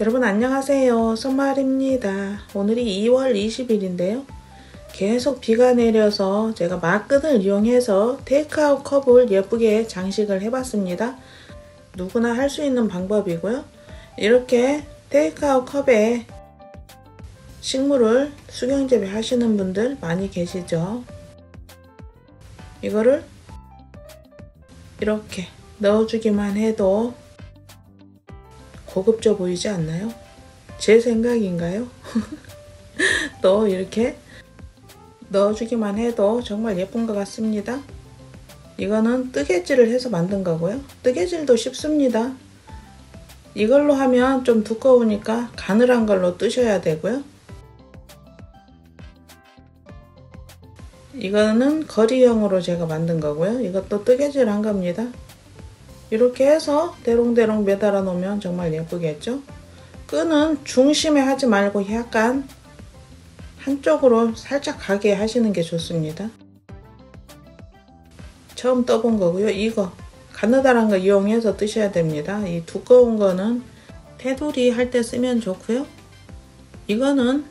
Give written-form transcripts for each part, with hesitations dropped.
여러분 안녕하세요. 손마을입니다. 오늘이 2월 20일인데요. 계속 비가 내려서 제가 막끈을 이용해서 테이크아웃 컵을 예쁘게 장식을 해봤습니다. 누구나 할 수 있는 방법이고요. 이렇게 테이크아웃 컵에 식물을 수경재배 하시는 분들 많이 계시죠. 이거를 이렇게 넣어주기만 해도 고급져 보이지 않나요? 제 생각인가요? 또 이렇게 넣어주기만 해도 정말 예쁜 것 같습니다. 이거는 뜨개질을 해서 만든 거고요. 뜨개질도 쉽습니다. 이걸로 하면 좀 두꺼우니까 가늘한 걸로 뜨셔야 되고요. 이거는 거리형으로 제가 만든 거고요. 이것도 뜨개질 한 겁니다. 이렇게 해서 대롱대롱 매달아 놓으면 정말 예쁘겠죠? 끈은 중심에 하지 말고 약간 한쪽으로 살짝 가게 하시는 게 좋습니다. 처음 떠본 거고요. 이거 가느다란 거 이용해서 뜨셔야 됩니다. 이 두꺼운 거는 테두리 할 때 쓰면 좋고요. 이거는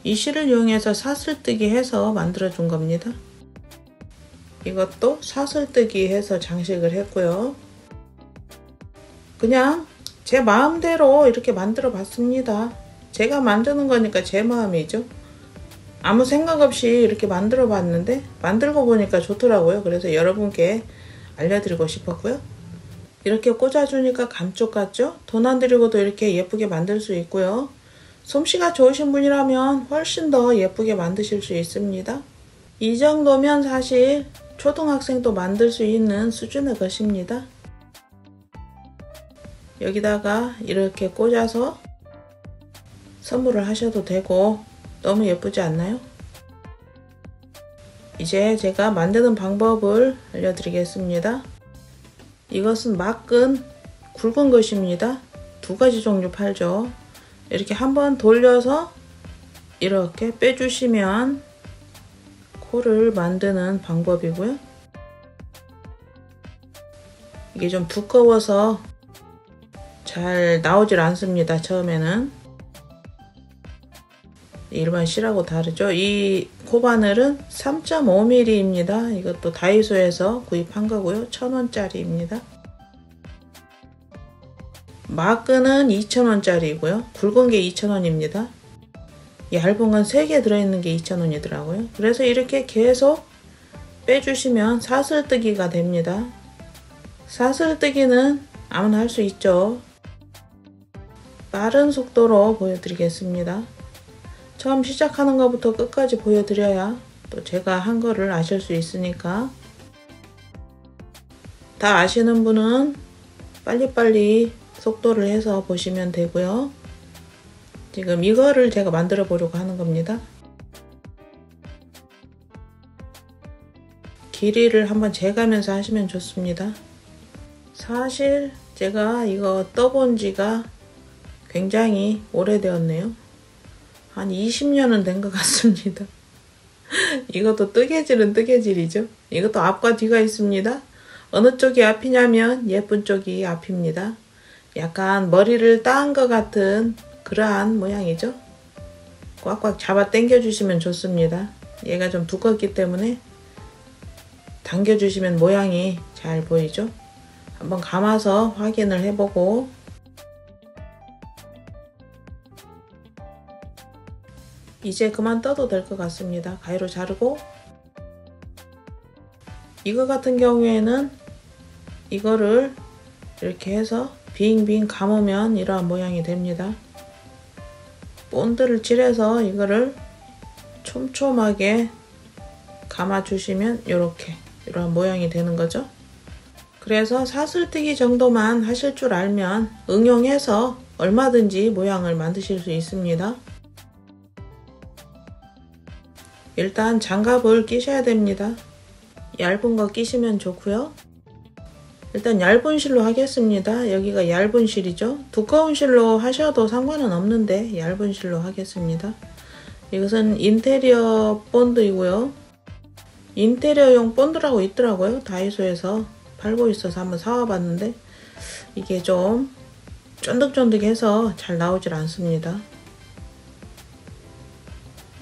이 실을 이용해서 사슬뜨기 해서 만들어 준 겁니다. 이것도 사슬뜨기 해서 장식을 했고요. 그냥 제 마음대로 이렇게 만들어 봤습니다. 제가 만드는 거니까 제 마음이죠. 아무 생각 없이 이렇게 만들어 봤는데 만들고 보니까 좋더라고요. 그래서 여러분께 알려드리고 싶었고요. 이렇게 꽂아주니까 감쪽 같죠? 돈 안 들이고도 이렇게 예쁘게 만들 수 있고요. 솜씨가 좋으신 분이라면 훨씬 더 예쁘게 만드실 수 있습니다. 이 정도면 사실 초등학생도 만들 수 있는 수준의 것입니다. 여기다가 이렇게 꽂아서 선물을 하셔도 되고 너무 예쁘지 않나요? 이제 제가 만드는 방법을 알려드리겠습니다. 이것은 막끈 굵은 것입니다. 두 가지 종류 팔죠. 이렇게 한번 돌려서 이렇게 빼주시면 코를 만드는 방법이고요. 이게 좀 두꺼워서 잘 나오질 않습니다. 처음에는 일반 실하고 다르죠. 이 코바늘은 3.5mm입니다. 이것도 다이소에서 구입한 거고요. 1000원짜리입니다. 막끈은 2000원짜리고요. 굵은 게 2000원입니다. 얇은 건 3개 들어있는 게 2000원이더라고요. 그래서 이렇게 계속 빼주시면 사슬뜨기가 됩니다. 사슬뜨기는 아무나 할 수 있죠. 빠른 속도로 보여드리겠습니다. 처음 시작하는 것부터 끝까지 보여드려야 또 제가 한 거를 아실 수 있으니까. 다 아시는 분은 빨리빨리 속도를 해서 보시면 되고요. 지금 이거를 제가 만들어 보려고 하는 겁니다. 길이를 한번 재가면서 하시면 좋습니다. 사실 제가 이거 떠본 지가 굉장히 오래되었네요. 한 20년은 된 것 같습니다. 이것도 뜨개질은 뜨개질이죠. 이것도 앞과 뒤가 있습니다. 어느 쪽이 앞이냐면 예쁜 쪽이 앞입니다. 약간 머리를 따은 것 같은 그러한 모양이죠. 꽉꽉 잡아 당겨 주시면 좋습니다. 얘가 좀 두껍기 때문에 당겨 주시면 모양이 잘 보이죠. 한번 감아서 확인을 해보고 이제 그만 떠도 될 것 같습니다. 가위로 자르고 이거 같은 경우에는 이거를 이렇게 해서 빙빙 감으면 이러한 모양이 됩니다. 본드를 칠해서 이거를 촘촘하게 감아주시면 이러한 모양이 되는 거죠. 그래서 사슬뜨기 정도만 하실 줄 알면 응용해서 얼마든지 모양을 만드실 수 있습니다. 일단 장갑을 끼셔야 됩니다. 얇은 거 끼시면 좋고요. 일단 얇은 실로 하겠습니다. 여기가 얇은 실이죠. 두꺼운 실로 하셔도 상관은 없는데 얇은 실로 하겠습니다. 이것은 인테리어 본드이고요. 인테리어용 본드라고 있더라고요. 다이소에서 팔고 있어서 한번 사와 봤는데 이게 좀 쫀득쫀득해서 잘 나오질 않습니다.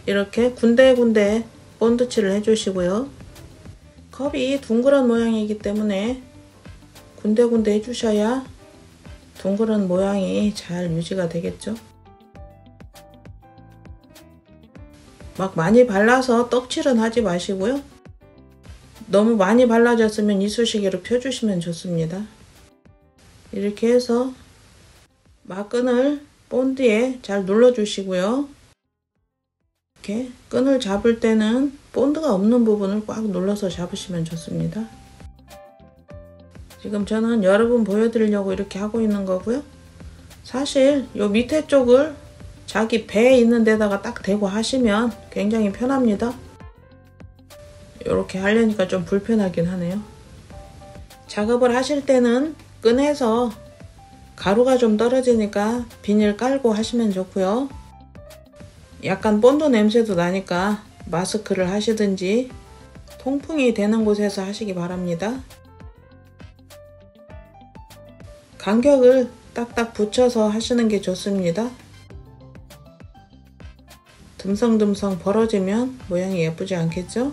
이렇게 군데군데 본드칠을 해주시고요. 컵이 둥그런 모양이기 때문에 군데군데 해주셔야 둥그런 모양이 잘 유지가 되겠죠. 막 많이 발라서 떡칠은 하지 마시고요. 너무 많이 발라졌으면 이쑤시개로 펴주시면 좋습니다. 이렇게 해서 막끈을 본드에 잘 눌러주시고요. 이렇게 끈을 잡을 때는 본드가 없는 부분을 꽉 눌러서 잡으시면 좋습니다. 지금 저는 여러분 보여드리려고 이렇게 하고 있는 거고요. 사실 요 밑에 쪽을 자기 배에 있는 데다가 딱 대고 하시면 굉장히 편합니다. 이렇게 하려니까 좀 불편하긴 하네요. 작업을 하실 때는 끈에서 가루가 좀 떨어지니까 비닐 깔고 하시면 좋고요. 약간 본드 냄새도 나니까 마스크를 하시든지 통풍이 되는 곳에서 하시기 바랍니다. 간격을 딱딱 붙여서 하시는 게 좋습니다. 듬성듬성 벌어지면 모양이 예쁘지 않겠죠?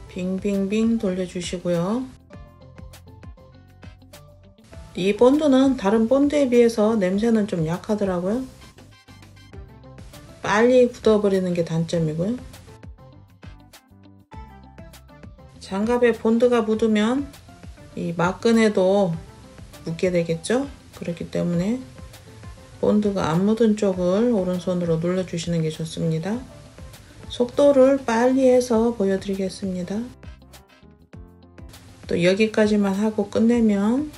빙빙빙 돌려주시고요. 이 본드는 다른 본드에 비해서 냄새는 좀 약하더라고요. 빨리 굳어버리는 게 단점이고요. 장갑에 본드가 묻으면 이 막끈에도 묻게 되겠죠? 그렇기 때문에 본드가 안 묻은 쪽을 오른손으로 눌러주시는 게 좋습니다. 속도를 빨리 해서 보여드리겠습니다. 또 여기까지만 하고 끝내면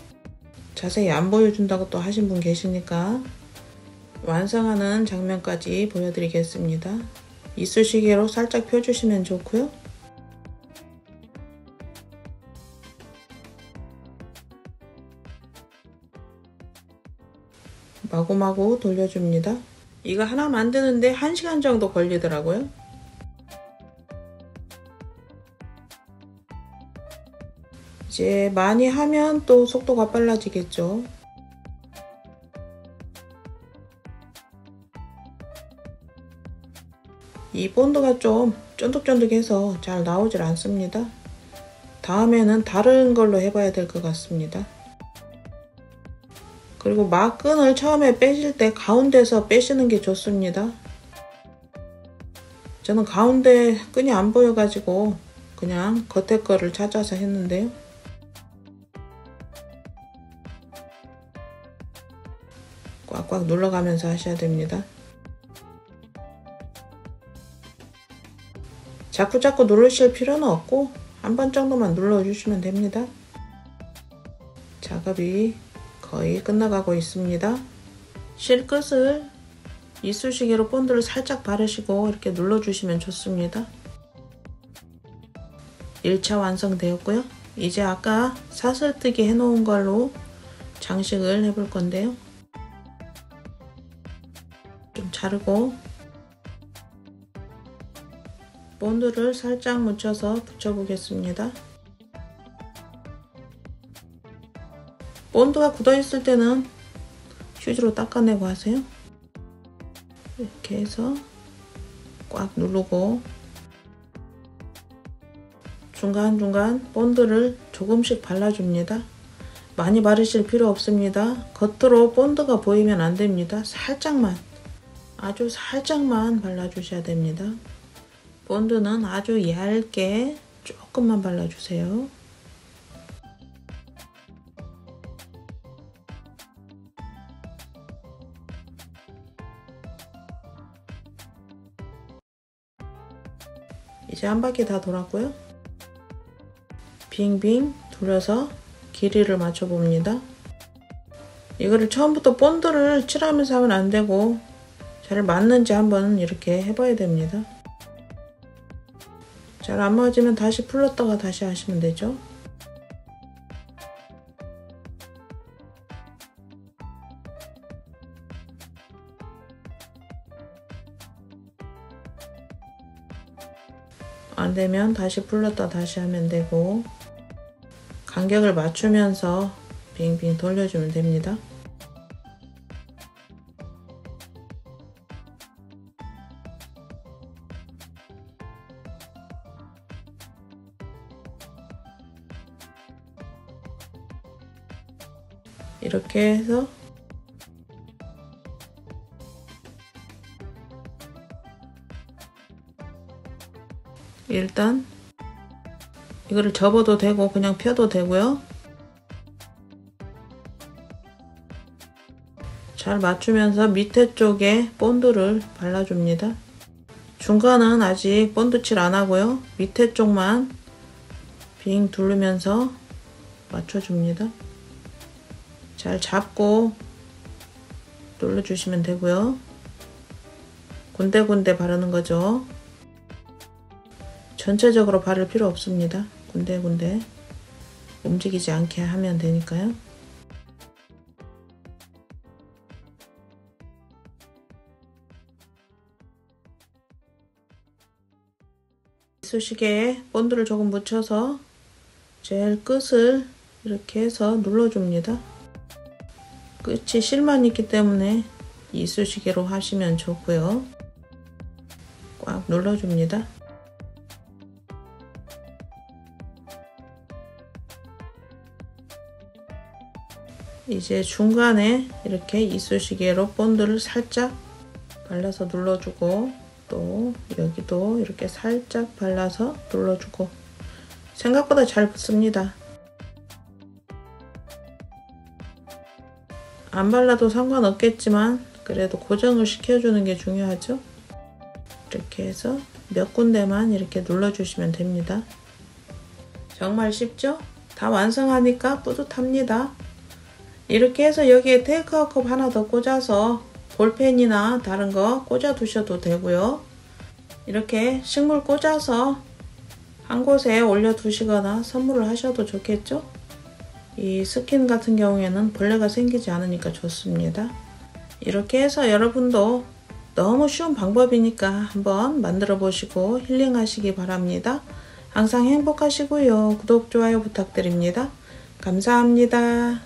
자세히 안 보여준다고 또 하신 분 계시니까 완성하는 장면까지 보여드리겠습니다. 이쑤시개로 살짝 펴주시면 좋고요. 마구마구 돌려줍니다. 이거 하나 만드는데 1시간 정도 걸리더라고요. 이제 많이 하면 또 속도가 빨라지겠죠. 이 본드가 좀 쫀득쫀득해서 잘 나오질 않습니다. 다음에는 다른 걸로 해봐야 될 것 같습니다. 그리고 막끈을 처음에 빼실 때 가운데서 빼시는 게 좋습니다. 저는 가운데 끈이 안 보여가지고 그냥 겉에 거를 찾아서 했는데요. 꽉꽉 눌러가면서 하셔야 됩니다. 자꾸자꾸 누르실 필요는 없고 한 번 정도만 눌러주시면 됩니다. 작업이 거의 끝나가고 있습니다. 실끝을 이쑤시개로 본드를 살짝 바르시고 이렇게 눌러주시면 좋습니다. 1차 완성되었고요. 이제 아까 사슬뜨기 해놓은 걸로 장식을 해볼 건데요. 좀 자르고 본드를 살짝 묻혀서 붙여보겠습니다. 본드가 굳어있을 때는 휴지로 닦아내고 하세요. 이렇게 해서 꽉 누르고 중간중간 본드를 조금씩 발라줍니다. 많이 바르실 필요 없습니다. 겉으로 본드가 보이면 안 됩니다. 살짝만, 아주 살짝만 발라주셔야 됩니다. 본드는 아주 얇게 조금만 발라주세요. 이제 한 바퀴 다 돌았고요. 빙빙 돌려서 길이를 맞춰 봅니다. 이거를 처음부터 본드를 칠하면서 하면 안 되고 잘 맞는지 한번 이렇게 해봐야 됩니다. 잘 안 맞으면 다시 풀렀다가 다시 하시면 되죠. 안 되면 다시 풀렀다 다시 하면 되고 간격을 맞추면서 빙빙 돌려주면 됩니다. 이렇게 해서 일단 이거를 접어도 되고 그냥 펴도 되고요. 잘 맞추면서 밑에 쪽에 본드를 발라줍니다. 중간은 아직 본드칠 안 하고요. 밑에 쪽만 빙 두르면서 맞춰줍니다. 잘 잡고 눌러주시면 되고요. 군데군데 바르는 거죠. 전체적으로 바를 필요 없습니다. 군데군데 움직이지 않게 하면 되니까요. 이쑤시개에 본드를 조금 묻혀서 제일 끝을 이렇게 해서 눌러줍니다. 끝이 실만 있기 때문에 이쑤시개로 하시면 좋고요. 꽉 눌러줍니다. 이제 중간에 이렇게 이쑤시개로 본드를 살짝 발라서 눌러주고, 또 여기도 이렇게 살짝 발라서 눌러주고, 생각보다 잘 붙습니다. 안 발라도 상관없겠지만 그래도 고정을 시켜주는 게 중요하죠. 이렇게 해서 몇 군데만 이렇게 눌러주시면 됩니다. 정말 쉽죠? 다 완성하니까 뿌듯합니다. 이렇게 해서 여기에 테이크아웃 컵 하나 더 꽂아서 볼펜이나 다른 거 꽂아 두셔도 되고요. 이렇게 식물 꽂아서 한 곳에 올려 두시거나 선물을 하셔도 좋겠죠? 이 스킨 같은 경우에는 벌레가 생기지 않으니까 좋습니다. 이렇게 해서 여러분도 너무 쉬운 방법이니까 한번 만들어 보시고 힐링하시기 바랍니다. 항상 행복하시고요. 구독, 좋아요 부탁드립니다. 감사합니다.